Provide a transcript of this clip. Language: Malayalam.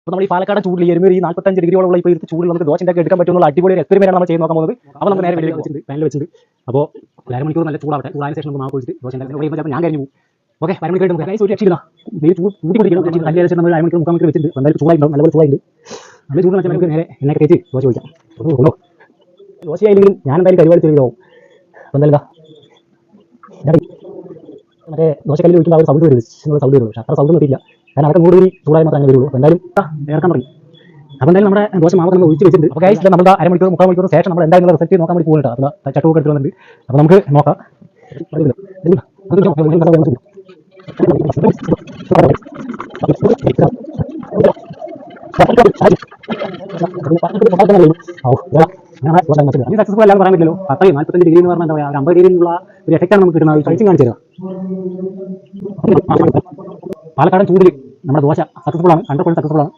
അപ്പോൾ നമ്മൾ ഈ പാലക്കാട് ചൂടിൽ എരുമേരി 45 ഡിഗ്രിയോളം ഇപ്പോൾ ഇരുത്ത് ചൂടിൽ നമുക്ക് ദോശ ഉണ്ടാക്കി എടുക്കാൻ പറ്റുന്ന അടിപൊളി ഒരു എക്സ്പെരിമെന്റ് നമ്മൾ ചെയ്ത് നോക്കാൻ പോകുന്നത്. അപ്പോൾ നമുക്ക് നേരെ പാനിൽ വെച്ചിട്ടുണ്ട്. അപ്പോൾ അരമണിക്കൂർ നല്ല ചൂടാവട്ടെ. ചൂടായ ശേഷം നമുക്ക് മാവ് ഒഴിച്ചിട്ട് ദോശ ഉണ്ടാക്കി ഞാൻ കഴിഞ്ഞു പോകും. ഓക്കെ, അരമണിക്കൂർ നമുക്ക് ഒരു രക്ഷയില്ല. ഈ ചൂട് കൂട്ടി പിടിക്കണം. നല്ല ശേഷം നമ്മൾ അരമണിക്കൂർ 3 മണിക്കൂർ വെച്ചിട്ടുണ്ട്. എന്തായാലും ചൂടായിട്ടുണ്ടാവും, നല്ലപോലെ ചൂടായിട്ടുണ്ട്. നല്ല ചൂട് വെച്ചാൽ നമുക്ക് നേരെ എണ്ണയൊക്കെ തേച്ച് ദോശ ഒഴിക്കാം. കൊണ്ടോ ദോശയായില്ലെങ്കിലും ഞാൻ എന്തായാലും പരിപാടി ചെയ്താവും. അപ്പോൾ എന്തായാലും മറ്റേ ദോശക്കല്ലിൽ ഒഴിക്കുമ്പോൾ ആ ഒരു സൗണ്ട് വരുന്നത് സൗണ്ട് വരുള്ളൂ. പക്ഷേ അത്ര സൗണ്ട് കിട്ടില്ല. കാരണം അതൊക്കെ കൂടുതൽ ചൂടായി മാത്രമേ വരുള്ളൂ. അപ്പോൾ എന്തായാലും ഇറക്കാൻ തുടങ്ങി. അപ്പോൾ എന്തായാലും നമ്മുടെ ദോശ മാവ് നമ്മൾ ഒഴിച്ച് വെച്ചിട്ടുണ്ട്. അപ്പോൾ ഗൈസ് നമ്മൾ അരമണിക്കൂർ 3 മണിക്കൂർ ശേഷം നമ്മൾ എന്തായാലും റിസൾട്ട് നോക്കാൻ വേണ്ടി പോകുന്നുണ്ട്. അപ്പോൾ ചട്ടുമൊക്കെ എടുത്ത് വന്നിട്ടുണ്ട്. അപ്പോൾ നമുക്ക് നോക്കാം. സക്സസ്ഫുൾ അല്ലാതെ പറയാൻ പറ്റില്ലല്ലോ. 45 ഡിഗ്രി എന്ന് പറഞ്ഞാൽ എന്താ പറയുക, 50 ഡിഗ്രിയിലുള്ള ഒരു എഫക്റ്റാണ് നമുക്ക് കിട്ടുന്നത്. കഴിച്ചും കാണിച്ചു തരാം. പാലക്കാടൻ ചൂടിൽ നമ്മുടെ ദോശ സക്സസ്ഫുൾ ആണ്, 100% സക്സസ്ഫുൾ ആണ്.